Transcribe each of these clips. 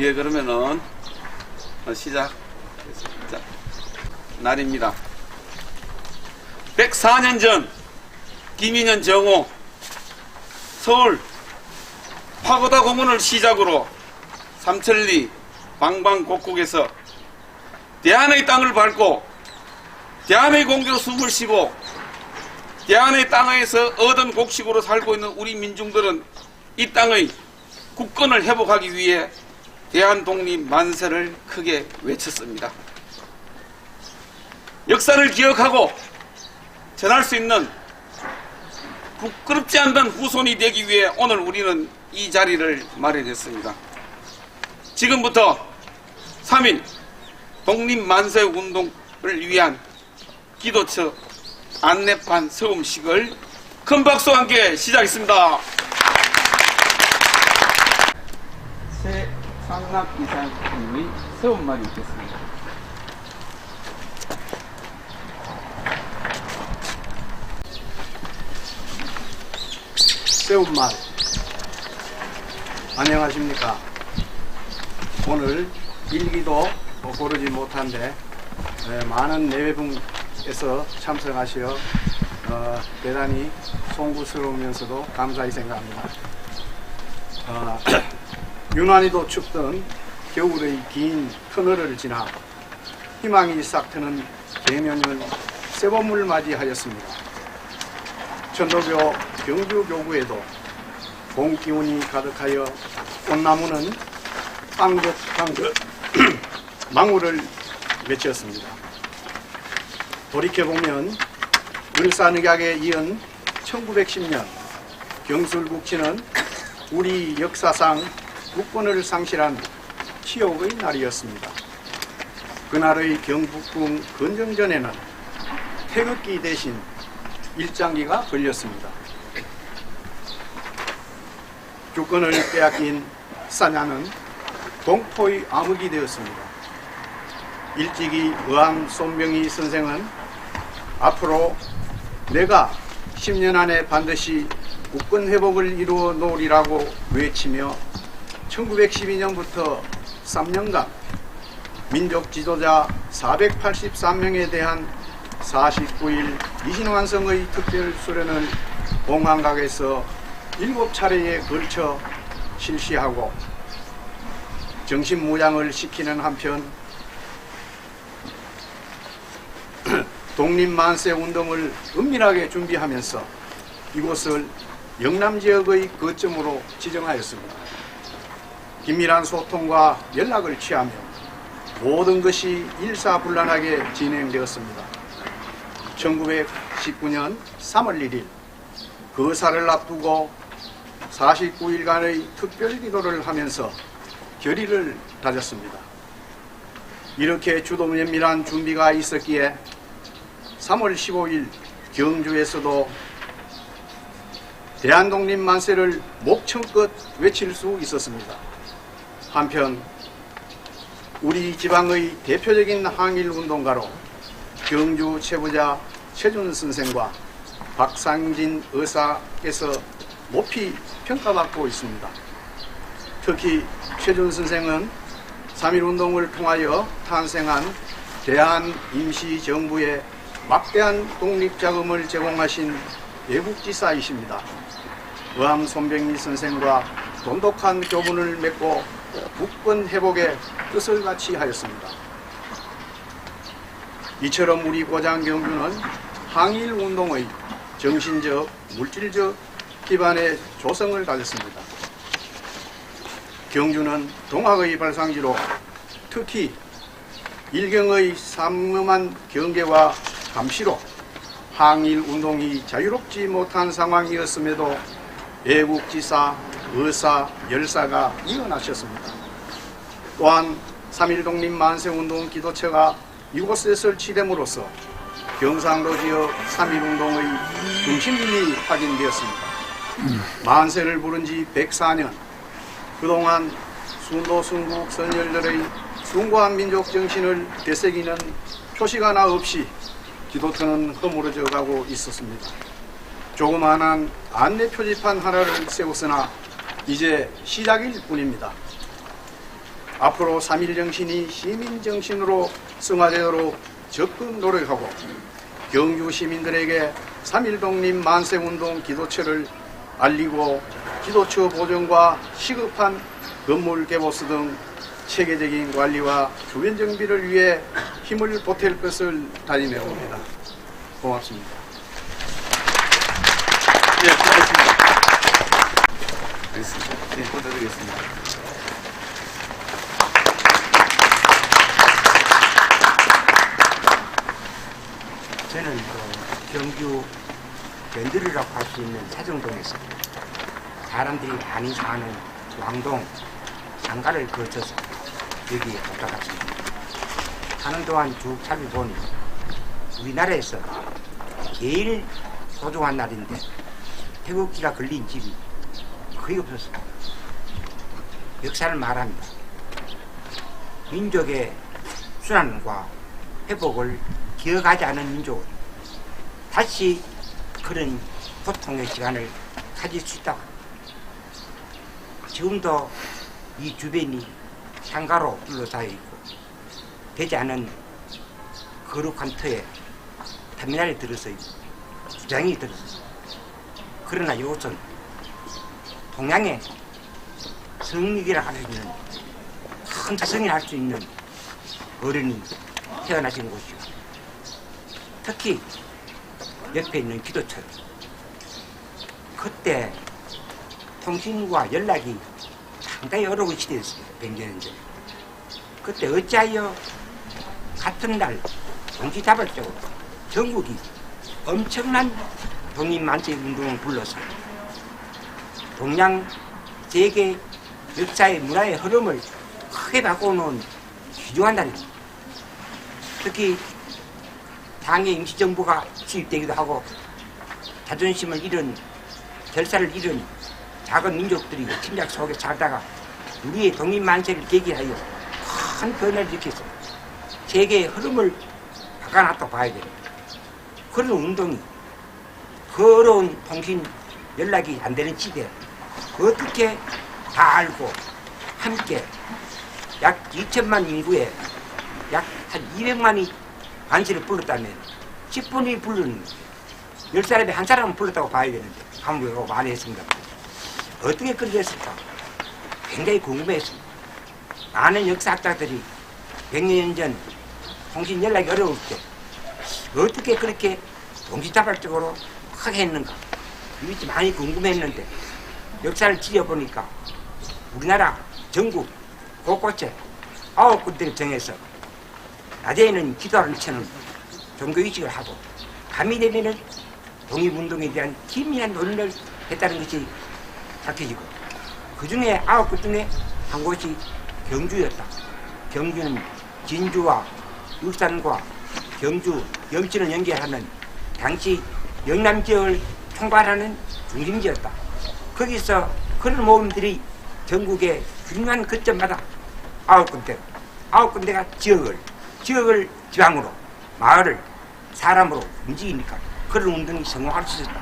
예, 그러면은 시작. 자, 날입니다. 104년 전 김인현 정오 서울 파고다 공원을 시작으로 삼천리 방방곡곡에서 대한의 땅을 밟고 대한의 공기로 숨을 쉬고 대한의 땅에서 얻은 곡식으로 살고 있는 우리 민중들은 이 땅의 국권을 회복하기 위해 대한 독립 만세를 크게 외쳤습니다. 역사를 기억하고 전할 수 있는 부끄럽지 않는 후손이 되기 위해 오늘 우리는 이 자리를 마련했습니다. 지금부터 3일 독립만세 운동을 위한 기도처 안내판 서음식을 큰 박수와 함께 시작했습니다. 최상락 이사님의 서음말이 있겠습니다. 세운말. 안녕하십니까. 오늘 일기도 고르지 못한데 많은 내외분께서 참석하시어 대단히 송구스러우면서도 감사히 생각합니다. 유난히도 춥던 겨울의 긴 터널을 지나 희망이 싹 트는 개면을 새봄을 맞이하였습니다. 천도교 경주교구에도 봄 기운이 가득하여 꽃나무는 빵긋빵긋 망울을 맺혔습니다. 돌이켜보면 을사늑약에 이은 1910년 경술국치는 우리 역사상 국권을 상실한 치욕의 날이었습니다. 그날의 경북궁 건정전에는 태극기 대신 일장기가 걸렸습니다. 주권을 빼앗긴 사냐는 동포의 암흑이 되었습니다. 일찍이 의암 손병희 선생은 앞으로 내가 10년 안에 반드시 국권 회복을 이루어 놓으리라고 외치며 1912년부터 3년간 민족 지도자 483명에 대한 49일 이신완성의 특별 수련을 공항각에서 7차례에 걸쳐 실시하고 정신무장을 시키는 한편 독립만세 운동을 은밀하게 준비하면서 이곳을 영남지역의 거점으로 지정하였습니다. 긴밀한 소통과 연락을 취하며 모든 것이 일사불란하게 진행되었습니다. 1919년 3월 1일 거사를 앞두고 49일간의 특별기도를 하면서 결의를 다졌습니다. 이렇게 주도 면밀한 준비가 있었기에 3월 15일 경주에서도 대한독립만세를 목청껏 외칠 수 있었습니다. 한편 우리 지방의 대표적인 항일운동가로 경주 최부자 최준 선생과 박상진 의사께서 높이 평가받고 있습니다. 특히 최준 선생은 3.1운동을 통하여 탄생한 대한임시정부에 막대한 독립자금을 제공하신 외국지사이십니다. 의암 손병희 선생과 돈독한 교분을 맺고 국권 회복에 뜻을 같이 하였습니다. 이처럼 우리 고장 경주는 항일운동의 정신적, 물질적 기반의 조성을 가졌습니다. 경주는 동학의 발상지로 특히 일경의 삼엄한 경계와 감시로 항일운동이 자유롭지 못한 상황이었음에도 애국지사, 의사, 열사가 일어나셨습니다. 또한 3.1 독립만세운동 기도처가 이곳에 설치됨으로써 경상도 지역 3.1운동의 중심이 확인되었습니다. 만세를 부른 지 104년, 그동안 순도 순국 선열들의 숭고한 민족 정신을 되새기는 표시가 하나 없이 기도터는 허물어져 가고 있었습니다. 조그마한 안내 표지판 하나를 세웠으나 이제 시작일 뿐입니다. 앞으로 3.1 정신이 시민 정신으로 승화되도록 적극 노력하고 경주 시민들에게 3.1 독립 만세운동 기도처를 알리고 기도처 보존과 시급한 건물 개보수 등 체계적인 관리와 주변 정비를 위해 힘을 보탤 것을 다짐해 옵니다. 고맙습니다. 예, 고맙습니다. 알겠습니다. 예, 부탁드리겠습니다. 저는 경주 견들이라고 할 수 있는 세종동에서 사람들이 많이 사는 왕동 상가를 거쳐서 여기에 도착했습니다. 가는 동안 쭉 살펴보니 우리나라에서 제일 소중한 날인데 태극기가 걸린 집이 거의 없었습니다. 역사를 말합니다. 민족의 순환과 회복을 기억하지 않은 민족은 다시 그런 고통의 시간을 가질 수 있다고. 지금도 이 주변이 상가로 둘러싸여 있고 되지 않은 거룩한 터에 터미널이 들어서 있고 주장이 들어서 있고, 그러나 이곳은 동양의 성리기라 할 수 있는 큰 자성이 할 수 있는 어른이 태어나신 곳이요. 특히 옆에 있는 기도처, 그때 통신과 연락이 상당히 어려운 시대였습니다. 100년 전. 그때 어찌하여 같은 날 동시다발적으로 전국이 엄청난 독립만세 운동을 불러서 동양 세계 역사의 문화의 흐름을 크게 바꿔놓은 귀중한 날입니다. 특히 당의 임시정부가 수입되기도 하고 자존심을 잃은, 결사를 잃은 작은 민족들이 침략 속에 살다가 우리의 독립만세를 계기하여 큰 변화를 일으켜서 세계의 흐름을 바꿔놨다고 봐야 됩니다. 그런 운동이 그 어려운 통신 연락이 안 되는 시대에 어떻게 다 알고 함께 약 2천만 인구에 약 한 200만이 반시를 불렀다면 10분이 부르는 10사람이 한 사람은 불렀다고 봐야 되는데 아무래도 많이 했습니다. 어떻게 그렇게 됐을까? 굉장히 궁금했습니다. 많은 역사학자들이 100년 전 통신 연락이 어려울 때 어떻게 그렇게 동시다발적으로 크게 했는가? 이것이 많이 궁금했는데 역사를 지어보니까 우리나라 전국 곳곳에 9군데를 정해서 낮에는 기도를 치는 종교의식을 하고 밤이 되면은 독립운동에 대한 기민한 논의를 했다는 것이 밝혀지고, 그 중에 9곳 중에 한 곳이 경주였다. 경주는 진주와 울산과 경주, 영천을 연결하는 당시 영남 지역을 총괄하는 중심지였다. 거기서 그런 모임들이 전국의 중요한 거점마다 9군데가 지역을 지방으로, 마을을 사람으로 움직이니까 그런 운동이 성공할 수 있었다.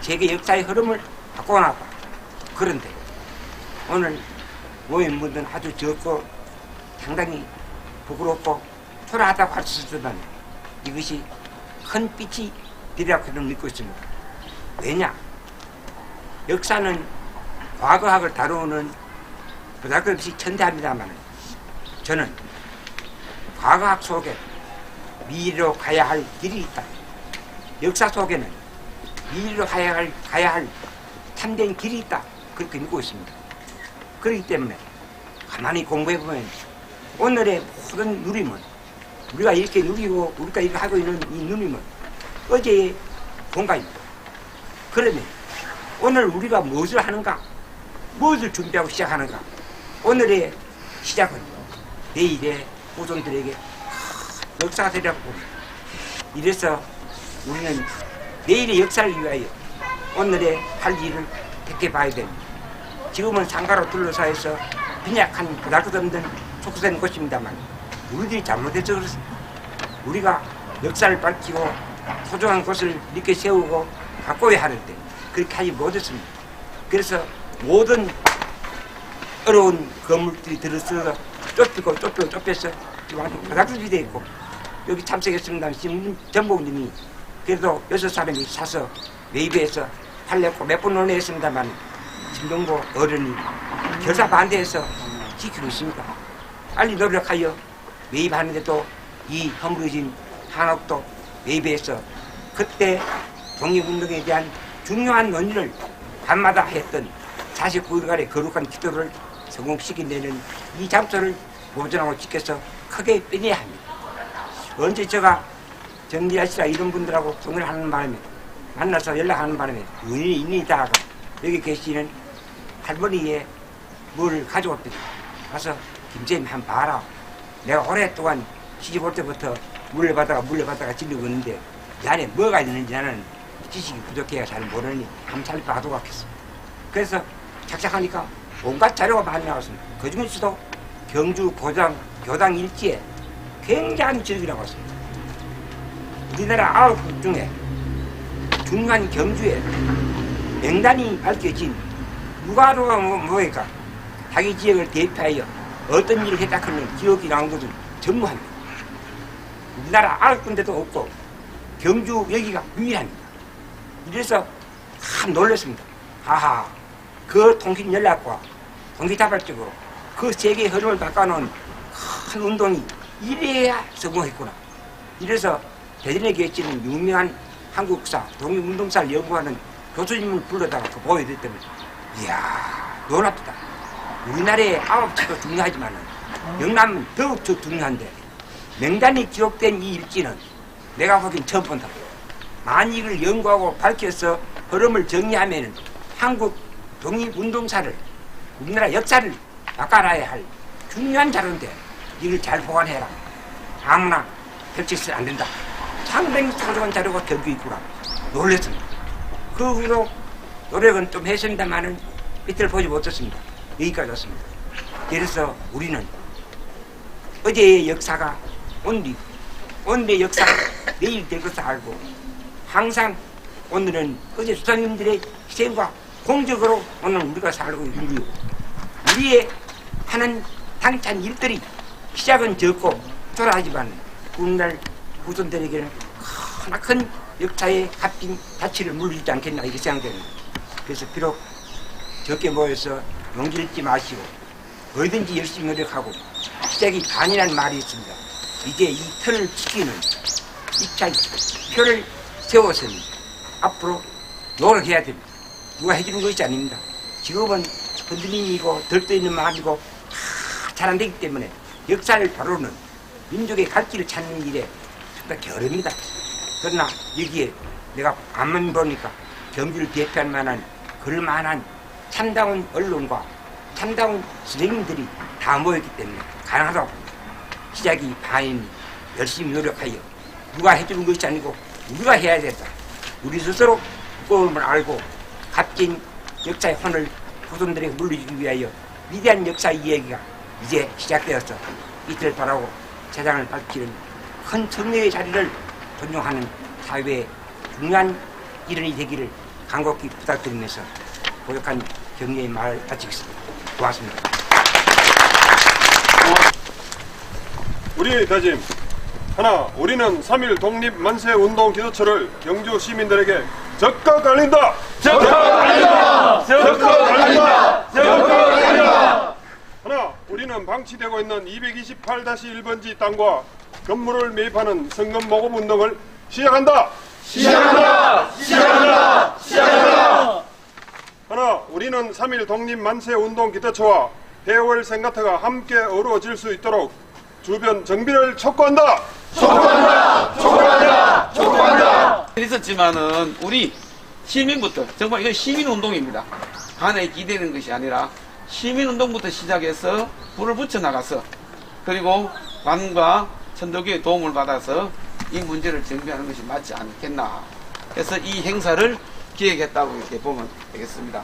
세계 역사의 흐름을 바꿔놨다. 그런데 오늘 모인 분들은 아주 적고 상당히 부끄럽고 초라하다고 할 수 있지만 이것이 큰 빛이 되리라고 저는 믿고 있습니다. 왜냐? 역사는 과거학을 다루는 부담없이 천대합니다만 저는 과거학 속에 미래로 가야 할 길이 있다. 역사 속에는 미래로 가야 할 참된 길이 있다. 그렇게 믿고 있습니다. 그렇기 때문에 가만히 공부해보면 오늘의 모든 누림은, 우리가 이렇게 누리고 우리가 이렇게 하고 있는 이 누림은 어제의 공간입니다. 그러면 오늘 우리가 무엇을 하는가, 무엇을 준비하고 시작하는가, 오늘의 시작은 내일의 후손들에게 역사가 되리라고 봅니다. 이래서 우리는 내일의 역사를 위하여 오늘의 할 일을 택해봐야 됩니다. 지금은 상가로 둘러싸여서 빈약한 그닥없는 속수된 곳입니다만 우리들이 잘못해서 그렇습니다. 우리가 역사를 밝히고 소중한 곳을 이렇게 세우고 바꿔야 하는데 그렇게 하지 못했습니다. 그래서 모든 어려운 건물들이 들어서 좁혔어. 지금 아주 바닥줄이 돼 있고 여기 참석했습니다. 신문 전복님이 그래도 6사람이 사서 매입해서 팔렸고 몇 번 논의했습니다만 진동보 어른이 결사 반대해서 지키고 있습니다. 빨리 노력하여 매입하는데도 이 헝그러진 한옥도 매입해서 그때 독립운동에 대한 중요한 논의를 밤마다 했던 49일간의 거룩한 기도를 성공시키내는 이 장소를 보존하고 지켜서 크게 빼내야 합니다. 언제 제가 정리하시라 이런 분들하고 통화를 하는 바람에 만나서 연락하는 바람에 의인이 있다가 여기 계시는 할머니의 뭘 가져왔더니 가서 김쌤 한번 봐라. 내가 오랫동안 시집 올 때부터 물려받다가 질리고 있는데 이 안에 뭐가 있는지 나는 지식이 부족해야 잘 모르니 한번 잘 봐도 하겠어. 그래서 착착하니까 온갖 자료가 많이 나왔습니다. 그 중에서도 경주 교당 일지에 굉장한 지적이 나왔습니다. 우리나라 9국 중에 중간 경주에 명단이 밝혀진 누가 뭐니까 자기 지역을 대표하여 어떤 일을 했다 하는 기록이 나온 것은 전무합니다. 우리나라 9군데도 없고 경주 여기가 유일합니다. 이래서 참 놀랐습니다. 하하, 그 통신 연락과 통기자발적으로 그 세계의 흐름을 바꿔놓은 큰 운동이 이래야 성공했구나. 이래서 대전에 계시는 유명한 한국사, 독립운동사를 연구하는 교수님을 불러다가 그 보여드렸더니 이야, 놀랍다. 우리나라의 9지도 중요하지만 영남은 더욱 중요한데 명단이 기록된 이 일지는 내가 보기엔 처음 본다. 만약 이걸 연구하고 밝혀서 흐름을 정리하면 한국 독립운동사를 우리나라 역사를 바꿔놔야 할 중요한 자료인데 이걸 잘 보관해라. 아무나 펼쳐서는 안 된다. 상당히 소중한 자료가 겹쳐 있구나. 놀랐습니다. 그 후로 노력은 좀 했습니다만은 이틀 보지 못했습니다. 여기까지 왔습니다. 그래서 우리는 어제의 역사가 오늘의 역사가 내일 될 것을 알고 항상 오늘은 어제 수장님들의 희생과 공적으로 오늘 우리가 살고 있는 우리의 하는 당찬 일들이 시작은 적고 초라하지만 오늘날 후손들에게는 큰 역사의 값진 가치를 물리지 않겠나 이렇게 생각됩니다. 그래서 비록 적게 모여서 용기 잃지 마시고 뭐든지 열심히 노력하고 시작이 반이라는 말이 있습니다. 이제 이 틀을 지키는 입장 표를 세워서는 앞으로 노력해야 됩니다. 누가 해주는 것이 아닙니다. 직업은 흔들림이고 들떠있는 마음이고 다 잘 안 되기 때문에 역사를 다루는 민족의 갈 길을 찾는 일에 정말 겨릅니다. 그러나 여기에 내가 앞만 보니까 경주를 대표할 만한 그럴만한 참다운 언론과 참다운 선생님들이 다 모였기 때문에 가능하다고 봅니다. 시작이 반인 열심히 노력하여 누가 해주는 것이 아니고 우리가 해야 된다. 우리 스스로 무거움을 알고 값진 역사의 혼을 후손들에게 물려주기 위하여 위대한 역사 이야기가 이제 시작되어서 이틀 바라고 세상을 밝히는 큰 성례의 자리를 존중하는 사회의 중요한 일원이 되기를 간곡히 부탁드리면서 고역한 격려의 말을 바치겠습니다. 고맙습니다. 우리의 다짐 하나, 우리는 3.1 독립 만세 운동 기도처를 경주 시민들에게 적극 알린다. 하나, 우리는 방치되고 있는 228-1번지 땅과 건물을 매입하는 성금 모금 운동을 시작한다. 하나, 우리는 3.1 독립 만세 운동 기도처와 해월 생가터가 함께 어우러질 수 있도록 주변 정비를 촉구한다. 있었지만은 우리 시민부터 정말 이건 시민운동입니다. 간에 기대는 것이 아니라 시민운동부터 시작해서 불을 붙여 나가서 그리고 관과 천도교의 도움을 받아서 이 문제를 정비하는 것이 맞지 않겠나. 그래서 이 행사를 기획했다고 이렇게 보면 되겠습니다.